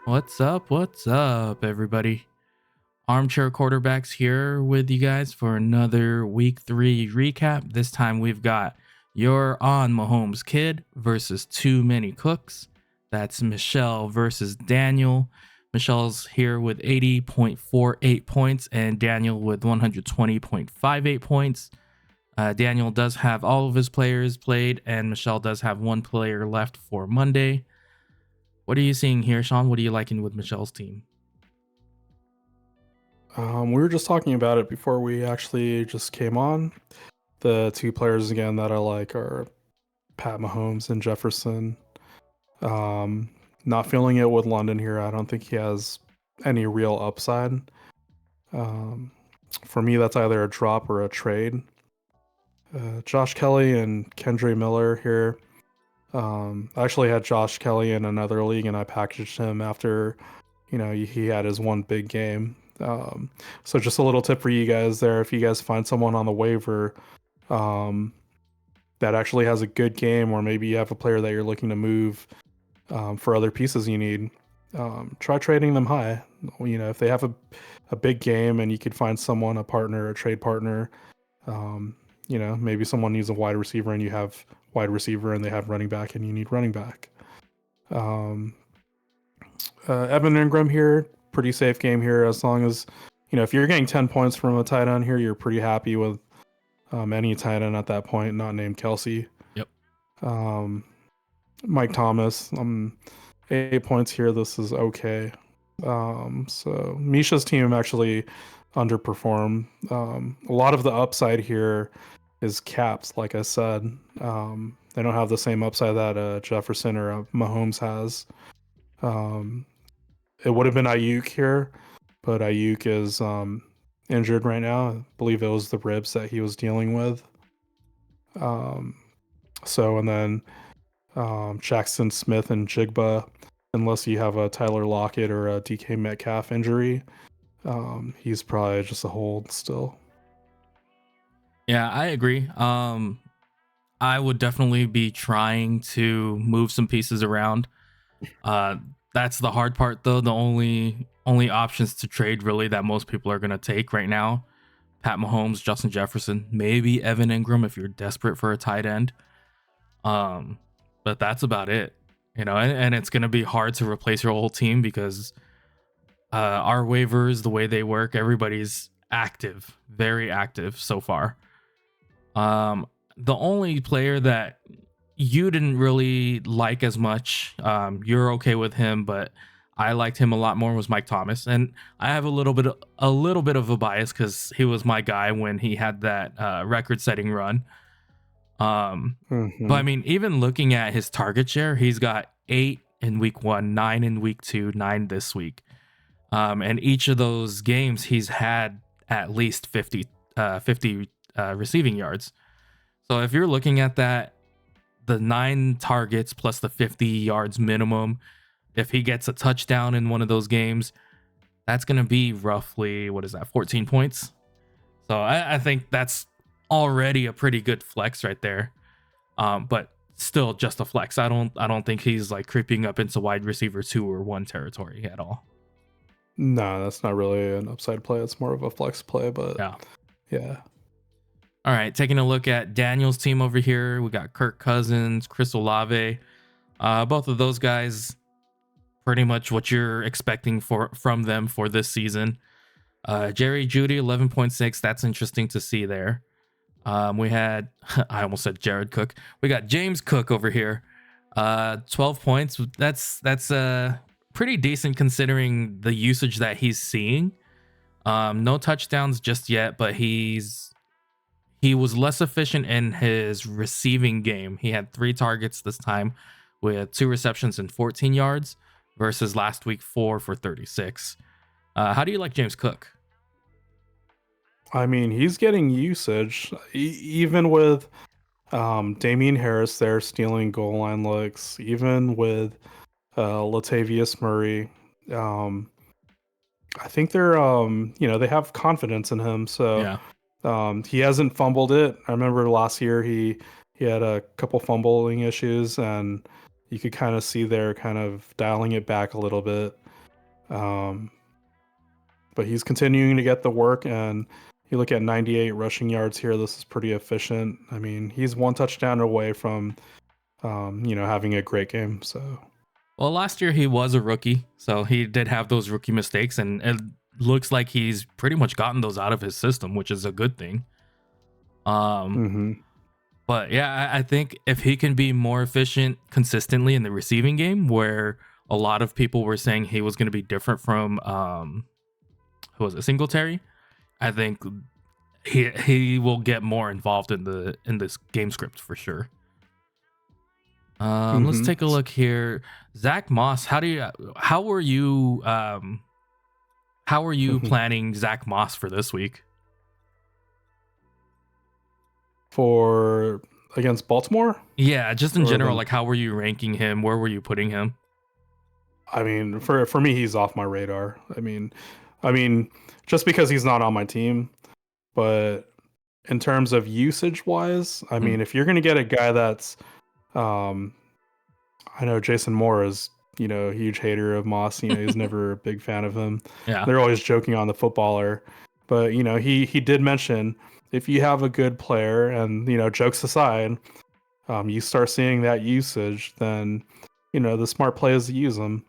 What's up? What's up, everybody? Armchair Quarterbacks here with you guys for another week 3 recap. This time we've got your on Mahomes kid versus too many cooks. That's Michelle versus Daniel. Michelle's here with 80.48 points and Daniel with 120.58 points. Daniel does have all of his players played, and Michelle does have one player left for Monday. What are you seeing here, Shawn? What are you liking with Michelle's team? We were just talking about it before we actually just came on. The two players again that I like are Pat Mahomes and Jefferson. Not feeling it with London here. I don't think he has any real upside. For me, that's either a drop or a trade. Josh Kelly and Kendre Miller here. I actually had Josh Kelly in another league, and I packaged him after, he had his one big game. So just a little tip for you guys there: if you guys find someone on the waiver that actually has a good game, or maybe you have a player that you're looking to move for other pieces you need, try trading them high. If they have a big game and you could find someone, a partner, a trade partner, maybe someone needs a wide receiver and you have wide receiver and they have running back and you need running back. Evan Ingram here, pretty safe game here, as long as, if you're getting 10 points from a tight end here, you're pretty happy with any tight end at that point, not named Kelsey. Yep. Mike Thomas, 8 points here. This is okay. So Misha's team actually underperformed. A lot of the upside here is capped, like I said. They don't have the same upside that Jefferson or Mahomes has. It would have been Ayuk here, but Ayuk is injured right now. I believe it was the ribs that he was dealing with. And then Jackson Smith and Jigba, unless you have a Tyler Lockett or a DK Metcalf injury, he's probably just a hold still. Yeah, I agree. I would definitely be trying to move some pieces around. That's the hard part, though. The only options to trade really that most people are gonna take right now: Pat Mahomes, Justin Jefferson, maybe Evan Ingram if you're desperate for a tight end. But that's about it. And it's gonna be hard to replace your whole team because our waivers, the way they work, everybody's active, very active so far. The only player that you didn't really like as much, you're okay with him, but I liked him a lot more, was Mike Thomas. And I have a little bit of a bias because he was my guy when he had that record-setting run. But I mean, even looking at his target share, he's got 8 in week 1, 9 in week 2, 9 this week. And each of those games, he's had at least 50 receiving yards. So if you're looking at that, the 9 targets plus the 50 yards minimum, if he gets a touchdown in one of those games, that's going to be roughly, 14 points. So I think that's already a pretty good flex right there. But still just a flex. I don't think he's like creeping up into wide receiver 2 or 1 territory at all. No, that's not really an upside play. It's more of a flex play, but yeah. All right, taking a look at Daniel's team over here, we got Kirk Cousins, Chris Olave. Both of those guys, pretty much what you're expecting from them for this season. Jerry Jeudy, 11.6. That's interesting to see there. We had, I almost said Jared Cook. We got James Cook over here, 12 points. That's pretty decent considering the usage that he's seeing. No touchdowns just yet, but he was less efficient in his receiving game. He had 3 targets this time with 2 receptions and 14 yards versus last week 4 for 36. How do you like James Cook? I mean, he's getting usage, even with Damian Harris there stealing goal line looks, even with Latavius Murray. I think they're, they have confidence in him. So Yeah. he hasn't fumbled it. I remember last year he had a couple fumbling issues, and you could kind of see they're kind of dialing it back a little bit. Um, but he's continuing to get the work, and you look at 98 rushing yards here. This is pretty efficient. I mean, he's one touchdown away from, having a great game. So, Well, last year he was a rookie, so he did have those rookie mistakes, and it looks like he's pretty much gotten those out of his system, which is a good thing. Um, hmm but yeah, I think if he can be more efficient consistently in the receiving game, where a lot of people were saying he was going to be different from who was it, Singletary, I think he will get more involved in this game script for sure. Let's hmm take a look here. Zach Moss, how are you hmm planning Zach Moss for this week? for against Baltimore, Yeah, just in or general, the like how were you ranking him? Where were you putting him? I mean, for me, he's off my radar. I mean, just because he's not on my team, but in terms of usage wise, I Hmm. mean, if you're gonna get a guy that's, um, I know Jason Moore is, a huge hater of Moss. He's never a big fan of him. Yeah, They're always joking on the footballer, but he did mention if you have a good player, and jokes aside, you start seeing that usage, then the smart play is to use them.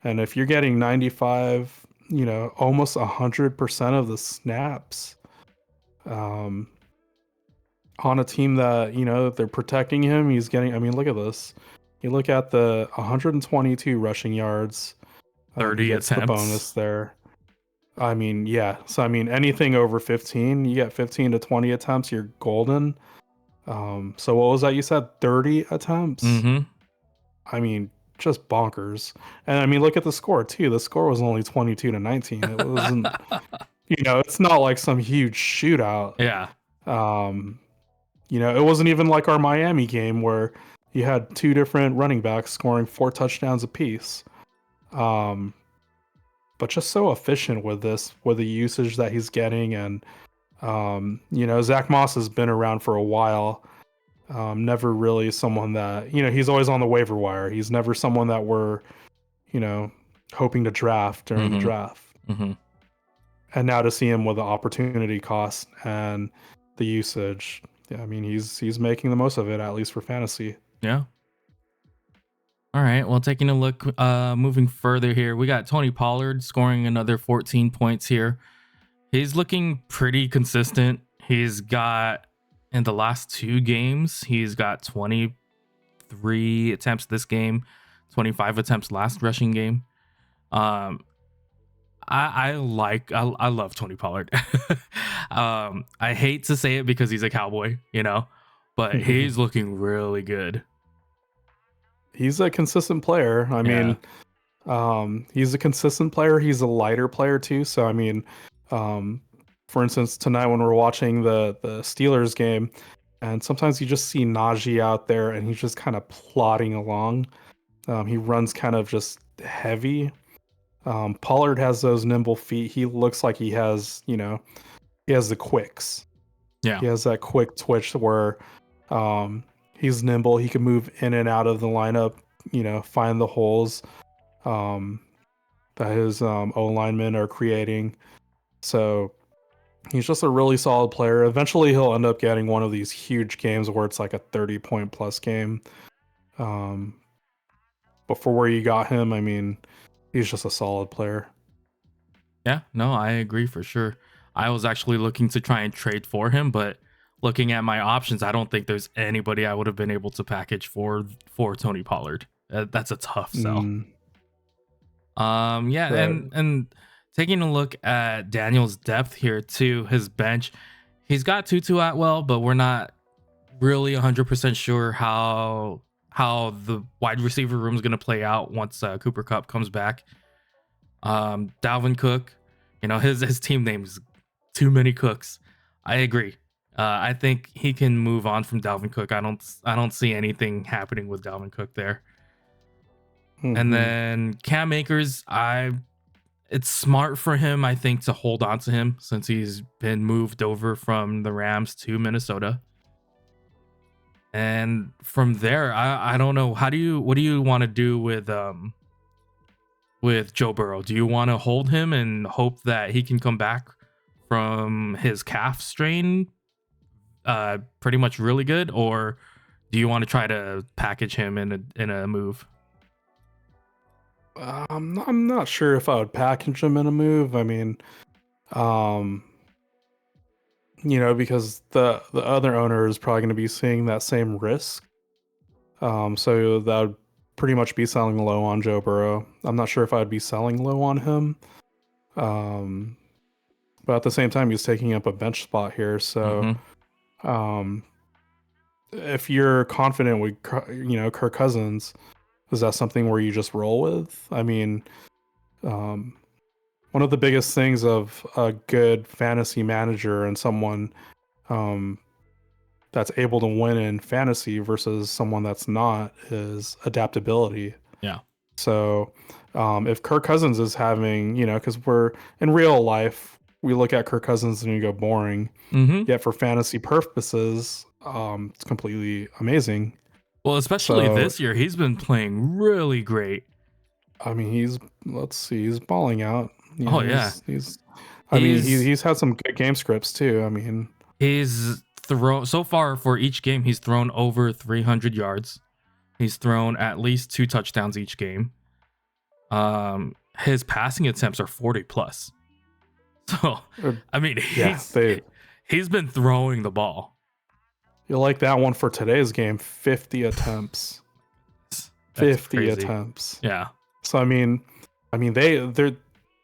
And if you're getting 95, almost 100% of the snaps, um, on a team that they're protecting him, he's getting. I mean, look at this. You look at the 122 rushing yards. He 30 gets the attempts. bonus there. I mean, yeah. So I mean, anything over 15, you get 15 to 20 attempts, you're golden. So what was that you said? 30 attempts? Mm-hmm. I mean, just bonkers. And I mean, look at the score too. The score was only 22 to 19. It wasn't, it's not like some huge shootout. Yeah. Um, it wasn't even like our Miami game where you had two different running backs scoring 4 touchdowns apiece. Um, but just so efficient with the usage that he's getting. And, Zach Moss has been around for a while. Never really someone that, he's always on the waiver wire. He's never someone that we're, you know, hoping to draft during the Mm-hmm. draft. Mm-hmm. And now to see him with the opportunity cost and the usage, yeah, I mean, he's making the most of it, at least for fantasy. Yeah. All right. Well, taking a look, moving further here, we got Tony Pollard scoring another 14 points here. He's looking pretty consistent. He's got in the last two games, he's got 23 attempts this game, 25 attempts last rushing game. Um, I love Tony Pollard. I hate to say it because he's a Cowboy, but he's looking really good. He's a consistent player. I Yeah. mean, he's a consistent player. He's a lighter player too. So I mean, um, for instance, tonight when we're watching the Steelers game, and sometimes you just see Najee out there, and he's just kind of plodding along. He runs kind of just heavy. Pollard has those nimble feet. He looks like he has the quicks. Yeah. He has that quick twitch where, um, he's nimble. He can move in and out of the lineup. Find the holes, um, that his O linemen are creating. So he's just a really solid player. Eventually, he'll end up getting one of these huge games where it's like a 30-point plus game. Um, but for where you got him, I mean, he's just a solid player. Yeah, no, I agree for sure. I was actually looking to try and trade for him, but looking at my options, I don't think there's anybody I would have been able to package for Tony Pollard. That's a tough sell. Mm, Yeah, right. and taking a look at Daniel's depth here too, his bench, he's got Tutu Atwell, but we're not really 100% sure how the wide receiver room is going to play out once Cooper Kupp comes back. Dalvin Cook, his team name is too many cooks. I agree. I think he can move on from Dalvin Cook. I don't see anything happening with Dalvin Cook there. And hmm then Cam Akers, it's smart for him, I think, to hold on to him since he's been moved over from the Rams to Minnesota. And from there, I don't know. What do you want to do with Joe Burrow? Do you want to hold him and hope that he can come back from his calf strain pretty much really good, or do you want to try to package him in a move? I'm not sure if I would package him in a move. I mean, um, because the other owner is probably going to be seeing that same risk. So that would pretty much be selling low on Joe Burrow. I'm not sure if I'd be selling low on him. Um, but at the same time, he's taking up a bench spot here. So, Mm-hmm. um, if you're confident with, Kirk Cousins, is that something where you just roll with? I mean, um, one of the biggest things of a good fantasy manager and someone um, that's able to win in fantasy versus someone that's not is adaptability. Yeah. So if Kirk Cousins is having, because we're in real life, we look at Kirk Cousins and you go boring. Mm-hmm. Yet for fantasy purposes, it's completely amazing. Well, especially So this year, he's been playing really great. I mean, let's see, he's balling out. Oh yeah, He's. I mean, he's he's had some good game scripts too. I mean, he's thrown so far for each game. He's thrown over 300 yards. He's thrown at least 2 touchdowns each game. His passing attempts are 40 plus. So, uh, I mean, yeah, he's been throwing the ball. you like that one for today's game? 50 attempts. That's 50 crazy. attempts. Yeah. So they're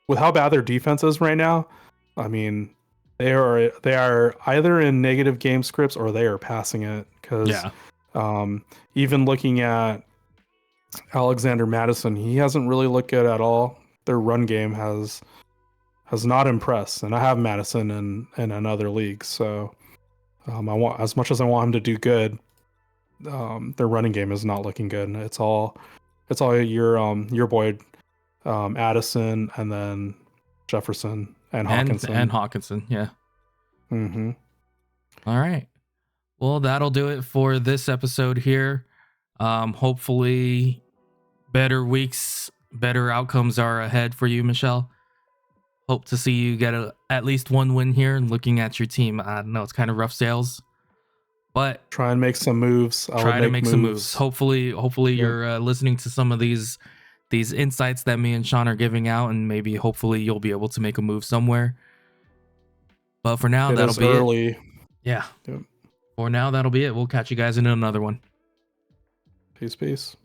with how bad their defense is right now. I mean, they are either in negative game scripts or they are passing it because Yeah. even looking at Alexander Madison, he hasn't really looked good at all. Their run game has not impressed, and I have Madison in another league, so I want as much as I want him to do good. Their running game is not looking good. It's all your boy Addison, and then Jefferson and Hawkinson. And Hawkinson. Yeah. Mm-hmm. All right. Well, that'll do it for this episode here. Hopefully, better weeks, better outcomes are ahead for you, Michelle. Hope to see you get at least one win here. And looking at your team, I know it's kind of rough sales, but Try and make some moves. try to make some moves. Hopefully, Yep. you're listening to some of these insights that me and Shawn are giving out, and maybe hopefully you'll be able to make a move somewhere. But for now, that'll be early. it. Yeah. Yep. For now, that'll be it. We'll catch you guys in another one. Peace.